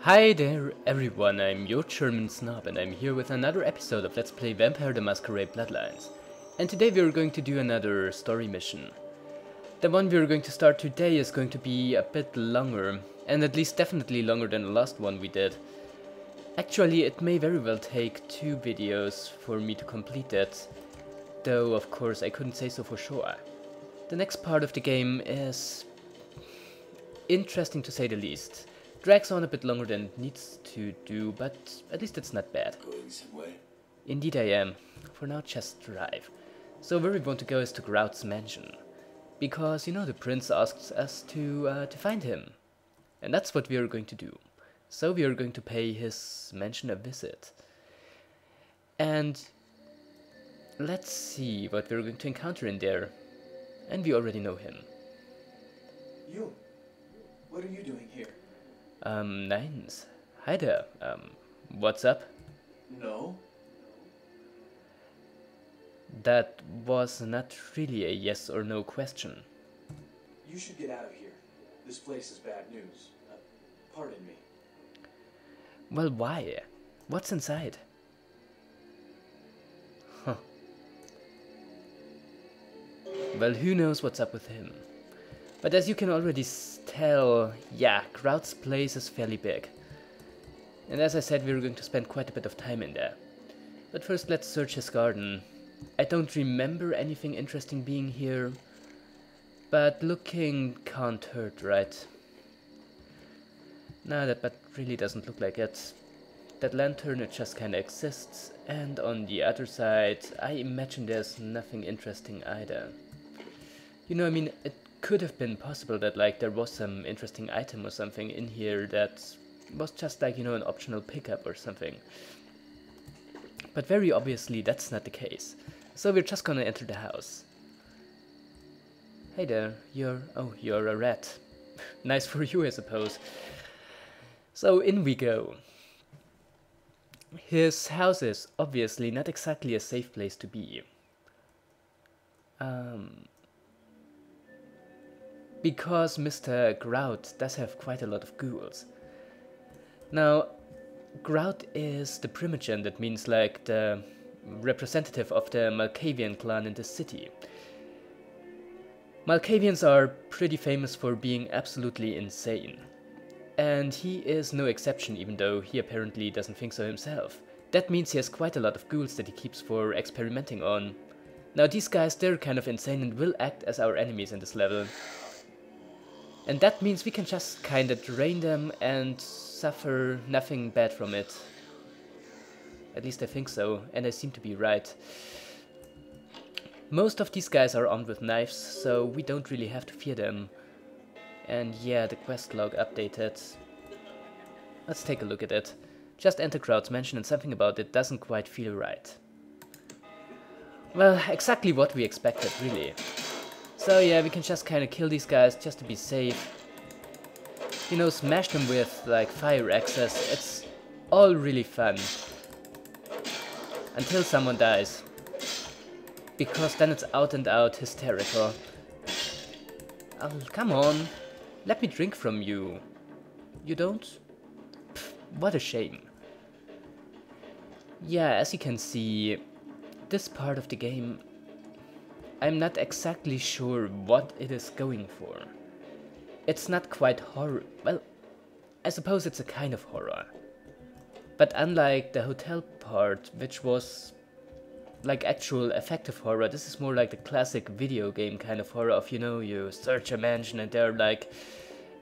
Hi there everyone, I'm your German snob and I'm here with another episode of Let's Play Vampire the Masquerade Bloodlines. And today we're going to do another story mission. The one we're going to start today is going to be a bit longer, and at least definitely longer than the last one we did. Actually, it may very well take 2 videos for me to complete it, though of course I couldn't say so for sure. The next part of the game is interesting to say the least. Drags on a bit longer than it needs to do, but at least it's not bad. Going somewhere? Indeed I am. For now, just drive. So where we want to go is to Grouts' mansion. Because, you know, the prince asked us to find him. And that's what we are going to do. So we are going to pay his mansion a visit. And let's see what we're going to encounter in there. And we already know him. You? What are you doing here? Nines. Hi there. What's up? No? That was not really a yes or no question. You should get out of here. This place is bad news. Pardon me. Well, why? What's inside? Huh. Well, who knows what's up with him. But as you can already tell, yeah, Grouts' place is fairly big. And as I said, we're going to spend quite a bit of time in there. But first let's search his garden. I don't remember anything interesting being here, but looking can't hurt, right? No, that really doesn't look like it. That lantern, it just kinda exists, and on the other side, I imagine there's nothing interesting either. You know, I mean, it could have been possible that, like, there was some interesting item or something in here that was just like, you know, an optional pickup or something. But very obviously that's not the case. So we're just gonna enter the house. Hey there, you're a rat. Nice for you, I suppose. So in we go. His house is obviously not exactly a safe place to be. Because Mr. Grout does have quite a lot of ghouls. Now, Grout is the primogen, that means like the representative of the Malkavian clan in the city. Malkavians are pretty famous for being absolutely insane. And he is no exception, even though he apparently doesn't think so himself. That means he has quite a lot of ghouls that he keeps for experimenting on. Now these guys, they're kind of insane and will act as our enemies in this level. And that means we can just kinda drain them and suffer nothing bad from it. At least I think so, and I seem to be right. Most of these guys are armed with knives, so we don't really have to fear them. And yeah, the quest log updated. Let's take a look at it. Just enter Grouts' mansion and something about it doesn't quite feel right. Well, exactly what we expected, really. So yeah, we can just kinda kill these guys just to be safe. You know, smash them with like fire axes. It's all really fun. Until someone dies. Because then it's out and out hysterical. Oh, come on. Let me drink from you. You don't? Pfft, what a shame. Yeah, as you can see, this part of the game, I'm not exactly sure what it is going for. It's not quite horror. Well, I suppose it's a kind of horror. But unlike the hotel part, which was like actual effective horror, this is more like the classic video game kind of horror of, you know, you search a mansion and there are like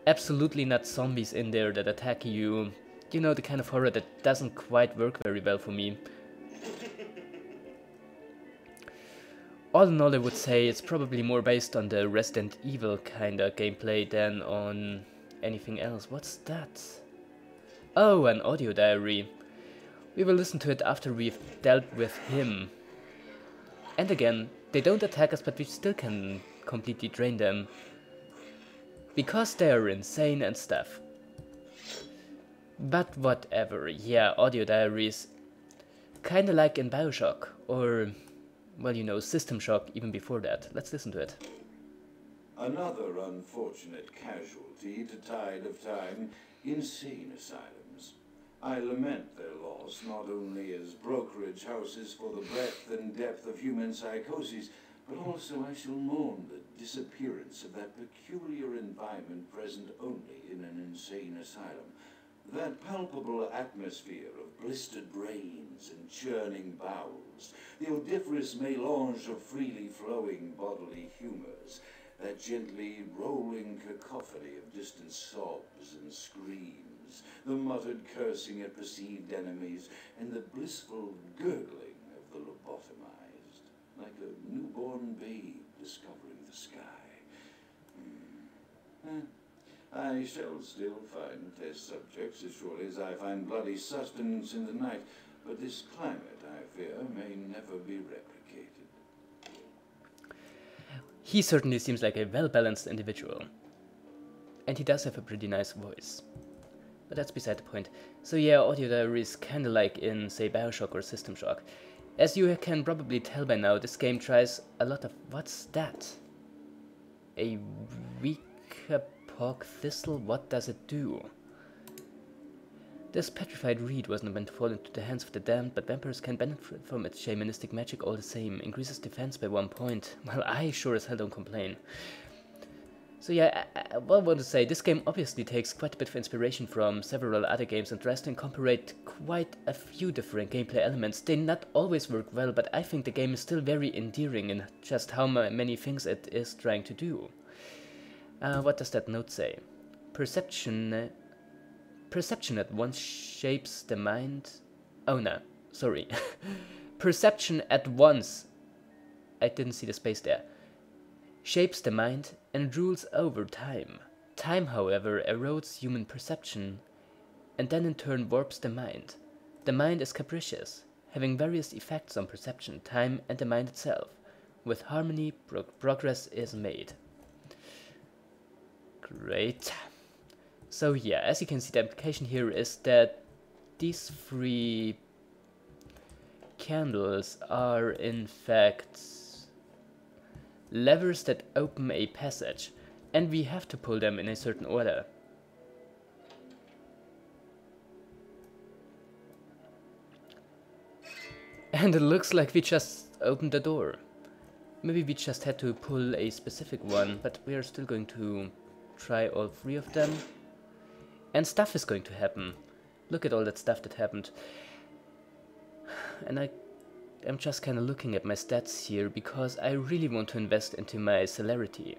absolutely not zombies in there that attack you. You know, the kind of horror that doesn't quite work very well for me. All in all, I would say it's probably more based on the Resident Evil kinda gameplay than on anything else. What's that? Oh, an audio diary. We will listen to it after we've dealt with him. And again, they don't attack us, but we still can completely drain them. Because they are insane and stuff. But whatever, yeah, audio diaries. Kinda like in BioShock, or, well, you know, System Shock even before that. Let's listen to it. Another unfortunate casualty to tide of time, insane asylum. I lament their loss not only as brokerage houses for the breadth and depth of human psychoses, but also I shall mourn the disappearance of that peculiar environment present only in an insane asylum. That palpable atmosphere of blistered brains and churning bowels, the odoriferous melange of freely flowing bodily humors, that gently rolling cacophony of distant sobs and screams, the muttered cursing at perceived enemies, and the blissful gurgling of the lobotomized, like a newborn babe discovering the sky. I shall still find test subjects as surely as I find bloody sustenance in the night, but this climate, I fear, may never be replicated. He certainly seems like a well-balanced individual. And he does have a pretty nice voice. But that's beside the point. So yeah, audio diary is kinda like in, say, Bioshock or System Shock. As you can probably tell by now, this game tries a lot of... What's that? A Weekapork thistle? What does it do? This petrified reed wasn't meant to fall into the hands of the damned, but vampires can benefit from its shamanistic magic all the same. Increases defense by 1 point. Well, I sure as hell don't complain. So yeah, I want to say, this game obviously takes quite a bit of inspiration from several other games and tries to incorporate quite a few different gameplay elements. They not always work well, but I think the game is still very endearing in just how many things it is trying to do. What does that note say? Perception at once shapes the mind... Oh no, sorry. Perception at once... I didn't see the space there. Shapes the mind and rules over time. Time, however, erodes human perception and then in turn warps the mind. The mind is capricious, having various effects on perception, time, and the mind itself. With harmony, progress is made. Great. So yeah, as you can see, the implication here is that these 3 candles are in fact levers that open a passage, and we have to pull them in a certain order. And it looks like we just opened the door. Maybe we just had to pull a specific one, but we are still going to try all 3 of them. And stuff is going to happen. Look at all that stuff that happened. And I'm just kind of looking at my stats here because I really want to invest into my celerity.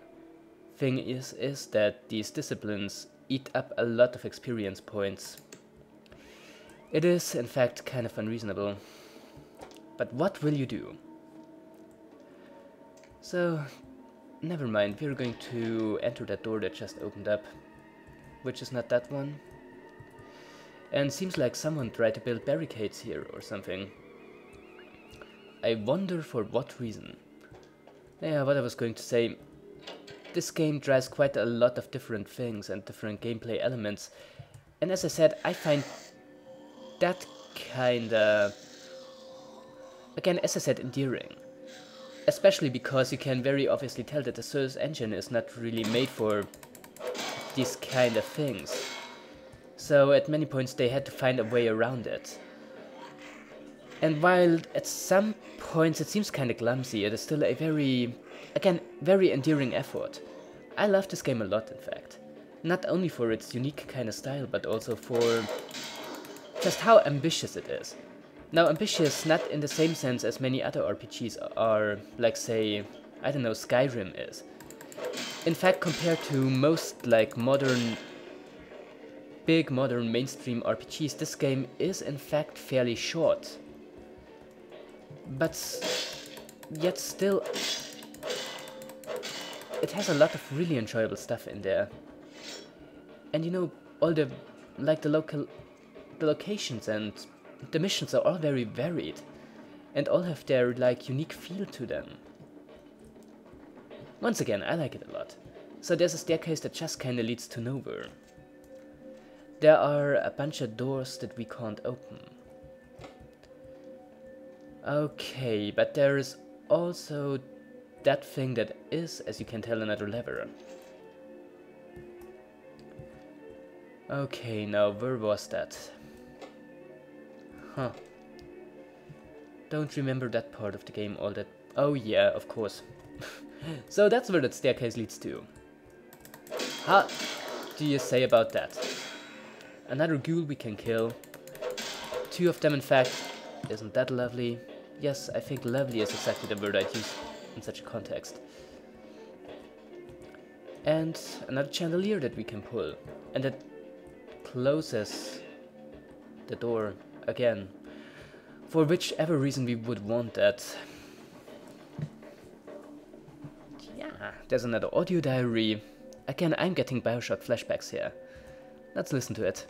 Thing is that these disciplines eat up a lot of experience points. It is, in fact, kind of unreasonable. But what will you do? So, never mind, we're going to enter that door that just opened up. Which is not that one. And seems like someone tried to build barricades here or something. I wonder for what reason. Yeah, what I was going to say. This game tries quite a lot of different things and different gameplay elements. And as I said, I find that kinda... Again, as I said, endearing. Especially because you can very obviously tell that the Source engine is not really made for these kind of things. So at many points they had to find a way around it. And while at some points it seems kind of clumsy, it is still a very, again, very endearing effort. I love this game a lot, in fact. Not only for its unique kind of style, but also for just how ambitious it is. Now, ambitious not in the same sense as many other RPGs are, like say, I don't know, Skyrim is. In fact, compared to most like big modern mainstream RPGs, this game is in fact fairly short. But yet still, it has a lot of really enjoyable stuff in there. And you know, all the, like the locations and the missions are all very varied. And all have their like unique feel to them. Once again, I like it a lot. So there's a staircase that just kinda leads to nowhere. There are a bunch of doors that we can't open. Okay, but there is also that thing that is, as you can tell, another lever. Okay, now where was that? Huh. Don't remember that part of the game all that... Oh yeah, of course. So that's where that staircase leads to. How do you say about that? Another ghoul we can kill. 2 of them in fact. Isn't that lovely? Yes, I think lovely is exactly the word I'd use in such a context. And another chandelier that we can pull. And that closes the door again. For whichever reason we would want that. Yeah, there's another audio diary. Again, I'm getting Bioshock flashbacks here. Let's listen to it.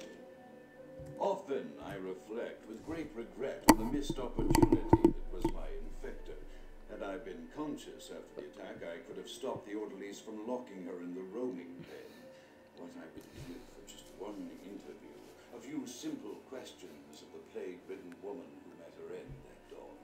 Often I reflect with great regret on the missed opportunity that was my infector. Had I been conscious after the attack, I could have stopped the orderlies from locking her in the roaming pen. What I would give for just one interview. A few simple questions of the plague-ridden woman who met her end that dawn.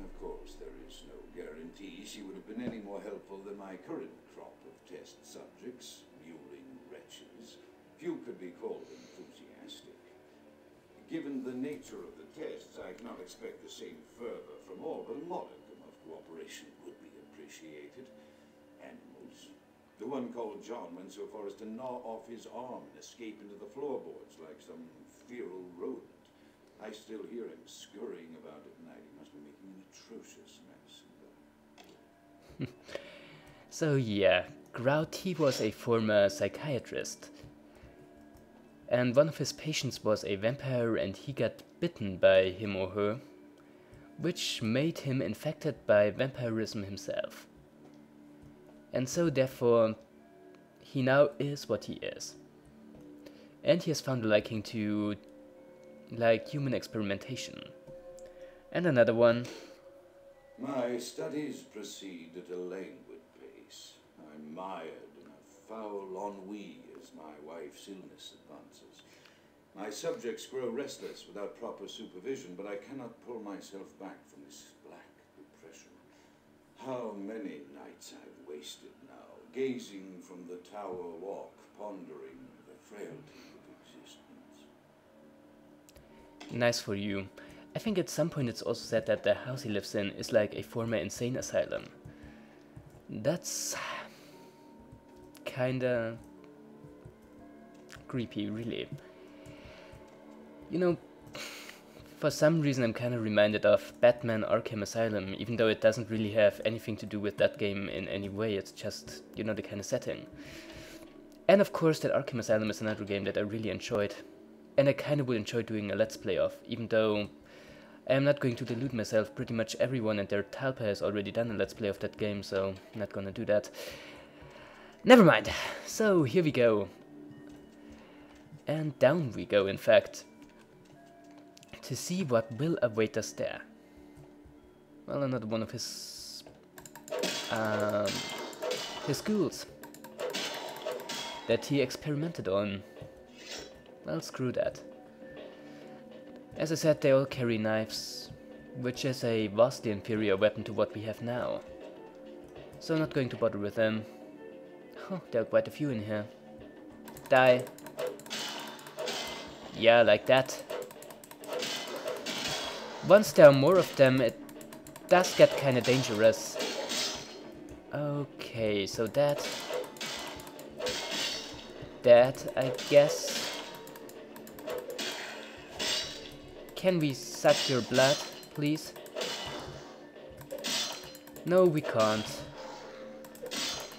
Of course, there is no guarantee she would have been any more helpful than my current crop of test subjects, mewling wretches. Few could be called enthusiastic. Given the nature of the tests, I cannot expect the same fervor from all, but a modicum of cooperation would be appreciated. Animals. The one called John went so far as to gnaw off his arm and escape into the floorboards like some feral rodent. I still hear him scurrying about at night. He must be making an atrocious mess. So yeah, Grout, he was a former psychiatrist. And one of his patients was a vampire and he got bitten by him or her, which made him infected by vampirism himself. And so therefore, he now is what he is. And he has found a liking to, like, human experimentation. And another one. My studies proceed at a languid pace. I'm mired in a foul ennui as my wife's illness advances. My subjects grow restless without proper supervision, but I cannot pull myself back from this black depression. How many nights I've wasted now, gazing from the tower walk, pondering the frailty of existence. Nice for you. I think at some point it's also said that the house he lives in is like a former insane asylum. That's kinda creepy, really. You know, for some reason I'm kinda reminded of Batman Arkham Asylum, even though it doesn't really have anything to do with that game in any way, it's just, you know, the kind of setting. And of course that Arkham Asylum is another game that I really enjoyed, and I kinda would enjoy doing a let's play of, even though I am not going to delude myself. Pretty much everyone and their Talpa has already done a let's play of that game, so I'm not gonna do that. Never mind. So here we go. And down we go, in fact. To see what will await us there. Well, another one of his ghouls that he experimented on. Well, screw that. As I said, they all carry knives, which is a vastly inferior weapon to what we have now. So I'm not going to bother with them. Oh, there are quite a few in here. Die. Yeah, like that. Once there are more of them, it does get kinda dangerous. Okay, so that, I guess. Can we suck your blood, please? No, we can't.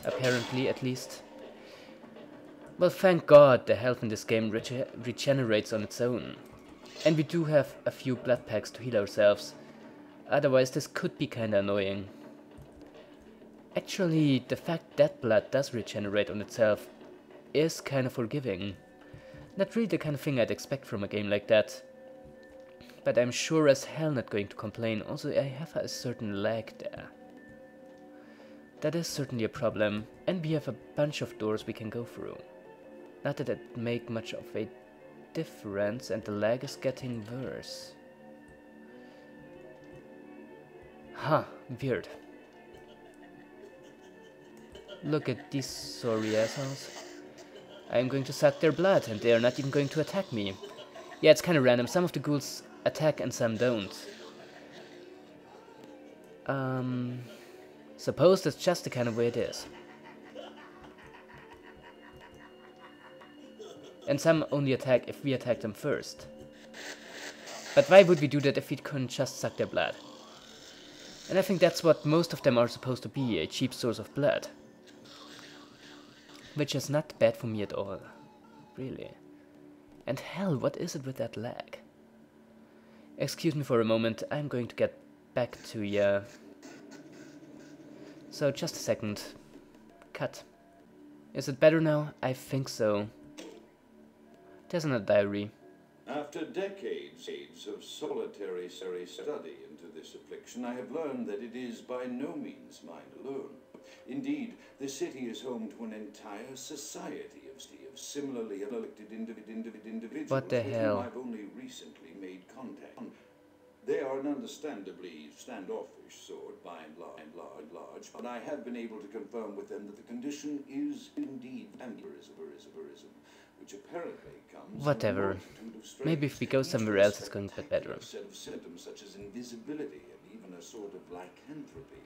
Apparently, at least. Well, thank God the health in this game regenerates on its own. And we do have a few blood packs to heal ourselves. Otherwise, this could be kinda annoying. Actually, the fact that blood does regenerate on itself is kinda forgiving. Not really the kind of thing I'd expect from a game like that. But I'm sure as hell not going to complain. Also, I have a certain lag there. That is certainly a problem. And we have a bunch of doors we can go through. Not that it make much of a difference, and the lag is getting worse. Huh, weird. Look at these sorry assholes. I'm going to suck their blood, and they are not even going to attack me. Yeah, it's kind of random. Some of the ghouls attack and some don't. Suppose that's just the kind of way it is. And some only attack if we attack them first. But why would we do that if we couldn't just suck their blood? And I think that's what most of them are supposed to be, a cheap source of blood. Which is not bad for me at all. Really. And hell, what is it with that lag? Excuse me for a moment, I'm going to get back to ya. So, just a second. Cut. Is it better now? I think so. There's another diary. After decades of solitary study into this affliction, I have learned that it is by no means mine alone. Indeed, the city is home to an entire society of similarly elected individuals What the with hell? whom I've only recently made contact. They are an understandably standoffish sort by and large, but I have been able to confirm with them that the condition is indeed vampirism, which apparently comes Whatever. from a multitude of strains. Maybe if we go somewhere else it's going to get better. A set of symptoms such as invisibility and even a sort of lycanthropy.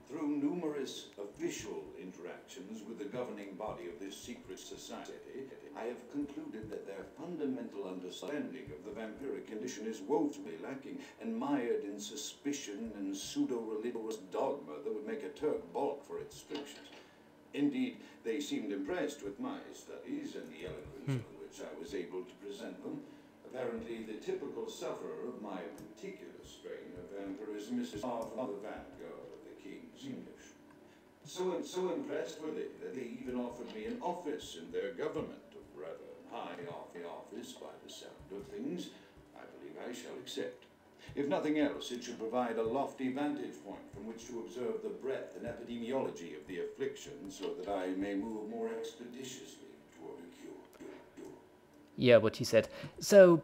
Through numerous official interactions with the governing body of this secret society, I have concluded that their fundamental understanding of the vampiric condition is woefully lacking and mired in suspicion and pseudo-religious dogma that would make a Turk balk for its strictures. Indeed, they seemed impressed with my studies and the eloquence with which I was able to present them. Apparently, the typical sufferer of my particular strain of vampirism is far from the vanguard of the King's English. So impressed were they that they even offered me an office in their government, a rather high office by the sound of things. I believe I shall accept. If nothing else, it should provide a lofty vantage point from which to observe the breadth and epidemiology of the affliction so that I may move more expeditiously toward a cure. Yeah, what he said. So,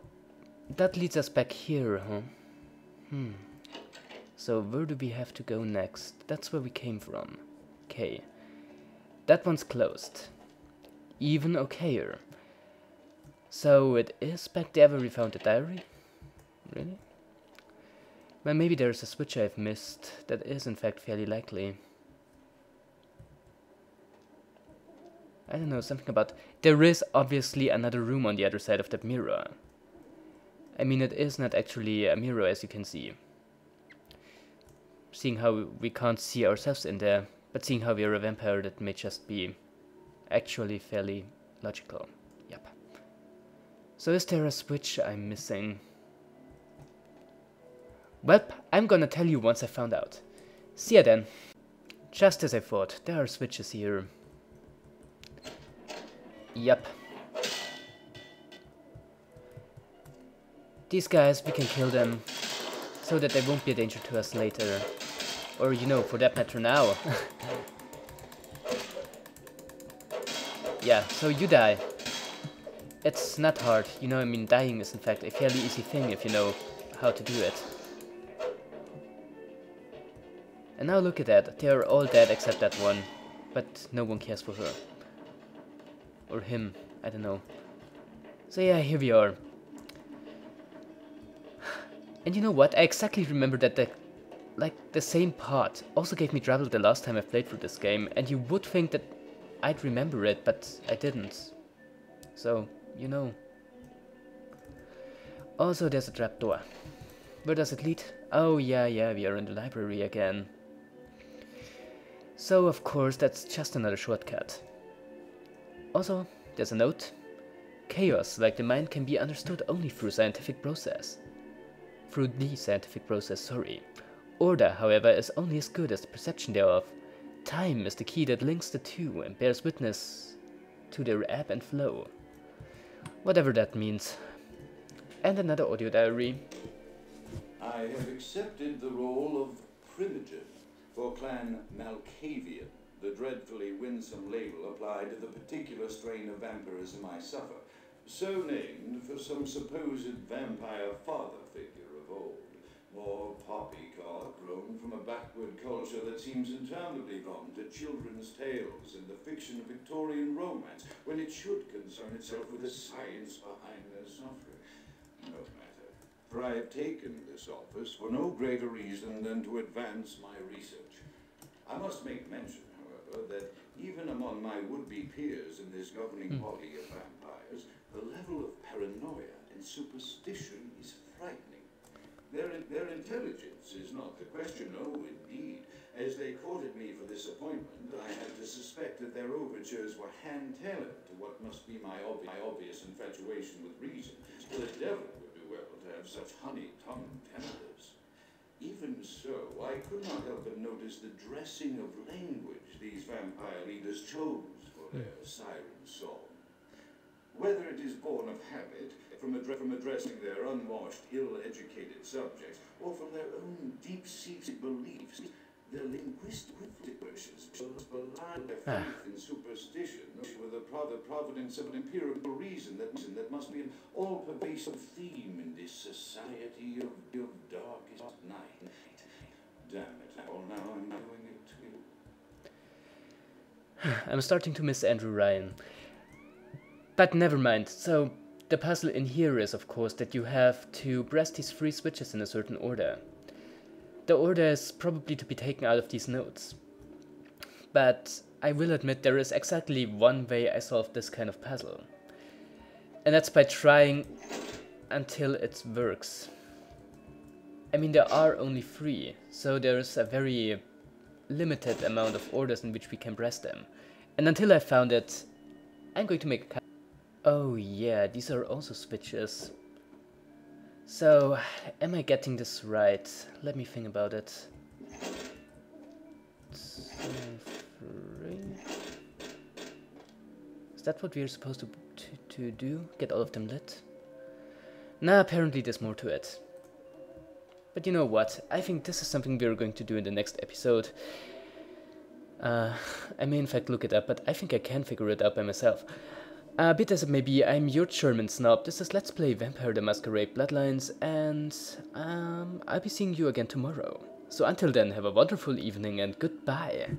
that leads us back here, huh? So, where do we have to go next? That's where we came from. Okay. That one's closed. Even okayer. So, it is back there where we found the diary? Really? Well, maybe there's a switch I've missed. That is, in fact, fairly likely. I don't know, something about... There is obviously another room on the other side of that mirror. I mean, it is not actually a mirror, as you can see. Seeing how we can't see ourselves in there, but seeing how we are a vampire, that may just be actually fairly logical. Yep. So is there a switch I'm missing? Well, I'm gonna tell you once I found out. See ya then. Just as I thought, there are switches here. Yep. These guys, we can kill them, so that they won't be a danger to us later. Or, you know, for that matter now. Yeah, so you die. It's not hard, you know, I mean, dying is in fact a fairly easy thing if you know how to do it. And now look at that, they are all dead except that one. But no one cares for her. Or him, I don't know. So yeah, here we are. And you know what, I exactly remember that the same part also gave me trouble the last time I played through this game. And you would think that I'd remember it, but I didn't. So, you know. Also, there's a trapdoor. Where does it lead? Oh yeah, we are in the library again. So, of course, that's just another shortcut. Also, there's a note. Chaos, like the mind, can be understood only through scientific process. Through the scientific process, sorry. Order, however, is only as good as the perception thereof. Time is the key that links the two and bears witness to their ebb and flow. Whatever that means. And another audio diary. I have accepted the role of Primogen for Clan Malkavian, the dreadfully winsome label applied to the particular strain of vampirism I suffer, so named for some supposed vampire father figure of old, more poppycock grown from a backward culture that seems interminably drawn to children's tales and the fiction of Victorian romance, when it should concern itself with the science behind their suffering. No matter. for I have taken this office for no greater reason than to advance my research. I must make mention, however, that even among my would-be peers in this governing body of vampires, the level of paranoia and superstition is frightening. Their intelligence is not the question, no, indeed. As they courted me for this appointment, I had to suspect that their overtures were hand-tailored to what must be my obvious infatuation with reason. The devil would do well to have such honey-tongued templars. Even so, I could not help but notice the dressing of language these vampire leaders chose for their siren song. Whether it is born of habit, from addressing their unwashed, ill-educated subjects, or from their own deep-seated beliefs, their linguistic wishes belie their faith in superstition with the providence of an empirical reason that must be an all-pervasive theme in this society of darkest night. Damn it, all now I'm doing it too. I'm starting to miss Andrew Ryan. But never mind. So, the puzzle in here is, of course, that you have to press these 3 switches in a certain order. The order is probably to be taken out of these notes. But I will admit there is exactly one way I solved this kind of puzzle. And that's by trying until it works. I mean, there are only 3, so there's a very limited amount of orders in which we can press them. And until I found it, I'm going to make a cut. Oh yeah, these are also switches. So, am I getting this right? Let me think about it. 3. Is that what we're supposed to do? Get all of them lit? Nah, apparently there's more to it. But you know what? I think this is something we're going to do in the next episode. I may in fact look it up, but I think I can figure it out by myself. Bit as it may be, I'm your German snob. This is Let's Play Vampire the Masquerade Bloodlines, and I'll be seeing you again tomorrow. So until then, have a wonderful evening and goodbye.